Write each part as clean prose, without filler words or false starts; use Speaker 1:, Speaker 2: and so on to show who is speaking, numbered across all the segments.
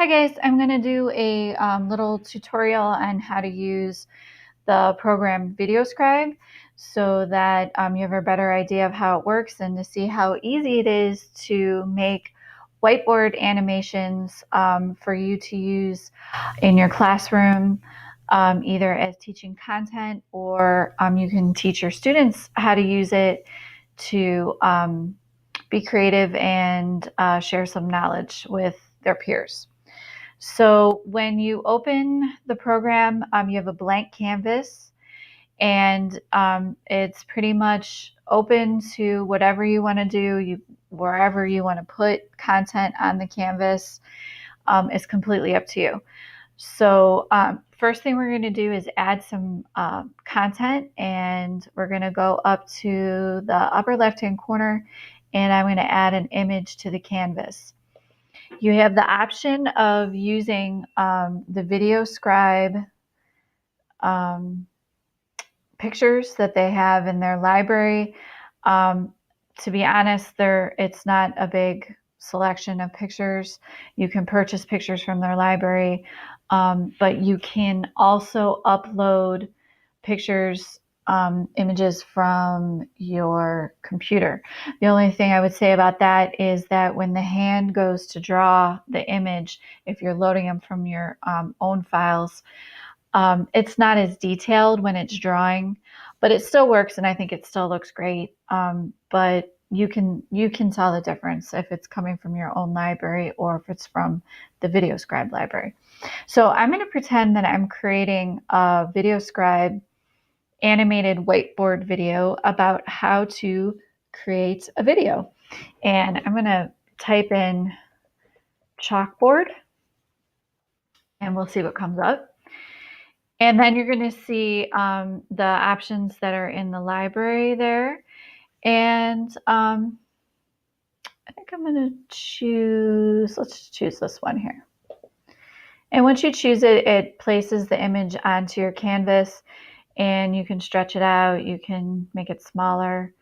Speaker 1: Hi guys, I'm going to do a little tutorial on how to use the program VideoScribe so that you have a better idea of how it works and to see how easy it is to make whiteboard animations for you to use in your classroom, either as teaching content or you can teach your students how to use it to be creative and share some knowledge with their peers. So when you open the program, you have a blank canvas, and it's pretty much open to whatever you want to do. Wherever you want to put content on the canvas is completely up to you. So first thing we're going to do is add some content, and we're going to go up to the upper left-hand corner, and I'm going to add an image to the canvas. You have the option of using the VideoScribe pictures that they have in their library. To be honest, it's not a big selection of pictures. You can purchase pictures from their library, but you can also upload pictures, images from your computer. The only thing I would say about that is that when the hand goes to draw the image, if you're loading them from your own files, it's not as detailed when it's drawing, but it still works, and I think it still looks great. But you can tell the difference if it's coming from your own library or if it's from the VideoScribe library. So I'm going to pretend that I'm creating a VideoScribe animated whiteboard video about how to create a video. And I'm going to type in chalkboard, and we'll see what comes up. And then you're going to see the options that are in the library there. And I think I'm going to choose, let's choose this one here. And once you choose it, it places the image onto your canvas, and you can stretch it out. You can make it smaller,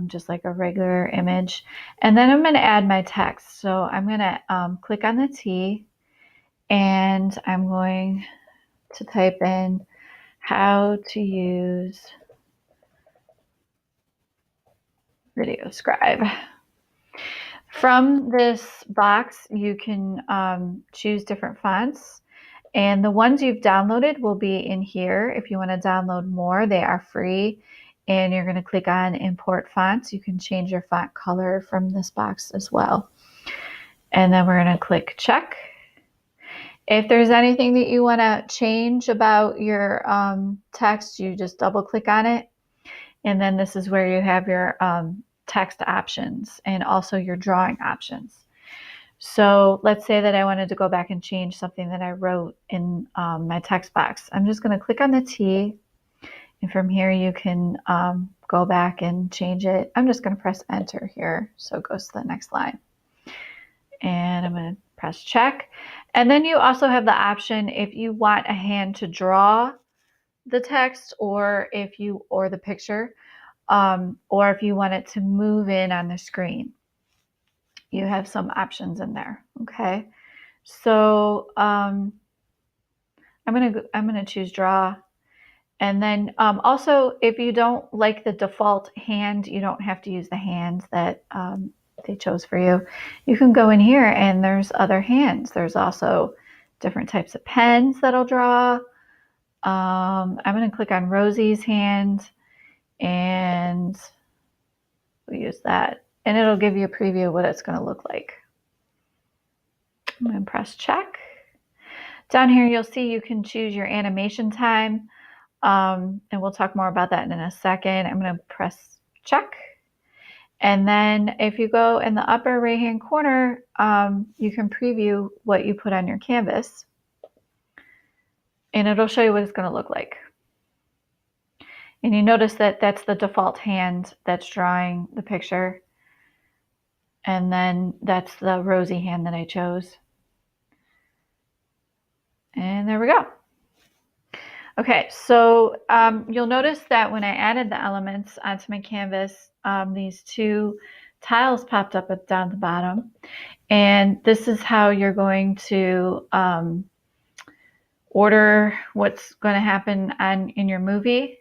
Speaker 1: just like a regular image. And then I'm going to add my text. So I'm going to click on the T, and I'm going to type in how to use VideoScribe. From this box, you can choose different fonts, and the ones you've downloaded will be in here. If you want to download more, they are free, and you're going to click on import fonts. You can change your font color from this box as well. And then we're going to click check. If there's anything that you want to change about your text, you just double click on it. And then this is where you have your text options and also your drawing options. So let's say that I wanted to go back and change something that I wrote in my text box. I'm just going to click on the T, and from here you can go back and change it. I'm just going to press enter here so it goes to the next line. And I'm going to press check. And then you also have the option if you want a hand to draw the text, or the picture, or if you want it to move in on the screen. You have some options in there. Okay, so I'm gonna choose draw, and then also if you don't like the default hand, you don't have to use the hand that they chose for you. You can go in here and there's other hands. There's also different types of pens that'll draw. I'm going to click on Rosie's hand, and we'll use that, and it'll give you a preview of what it's going to look like. I'm going to press check. Down here you'll see you can choose your animation time, and we'll talk more about that in a second. I'm going to press check. And then if you go in the upper right hand corner, you can preview what you put on your canvas, and it'll show you what it's going to look like. And you notice that that's the default hand that's drawing the picture, and then that's the Rosie hand that I chose. And there we go. Okay, so you'll notice that when I added the elements onto my canvas, these two tiles popped up down the bottom. And this is how you're going to order what's going to happen in your movie.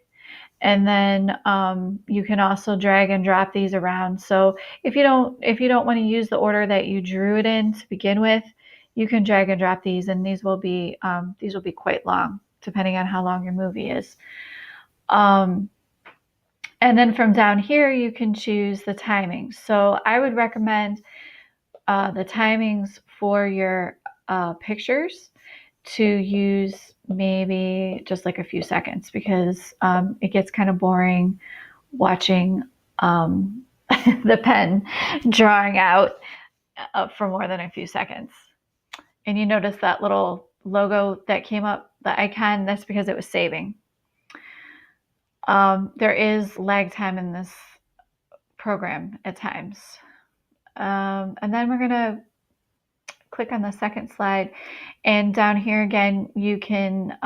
Speaker 1: And then you can also drag and drop these around. So if you don't want to use the order that you drew it in to begin with, you can drag and drop these, and these will be quite long, depending on how long your movie is. And then from down here, you can choose the timings. So I would recommend the timings for your pictures to use maybe just like a few seconds, because it gets kind of boring watching the pen drawing out for more than a few seconds. And you notice that little logo that came up, the icon, that's because it was saving. There is lag time in this program at times. And then we're going to click on the second slide, and down here again you can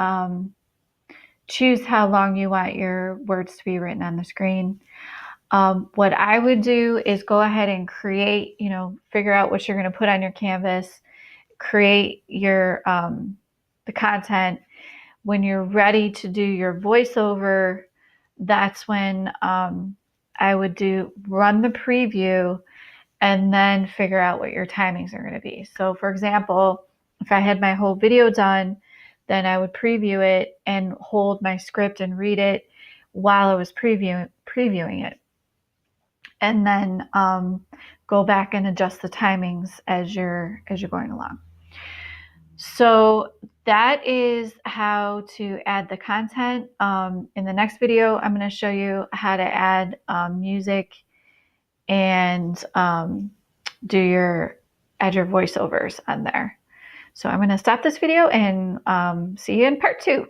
Speaker 1: choose how long you want your words to be written on the screen. What I would do is go ahead and create, figure out what you're going to put on your canvas, create your the content. When you're ready to do your voiceover, that's when I would run the preview and then figure out what your timings are going to be. So for example, if I had my whole video done, then I would preview it and hold my script and read it while I was previewing it. And then go back and adjust the timings as you're going along. So that is how to add the content. In the next video, I'm going to show you how to add music and add your voiceovers on there. So I'm going to stop this video and see you in part 2.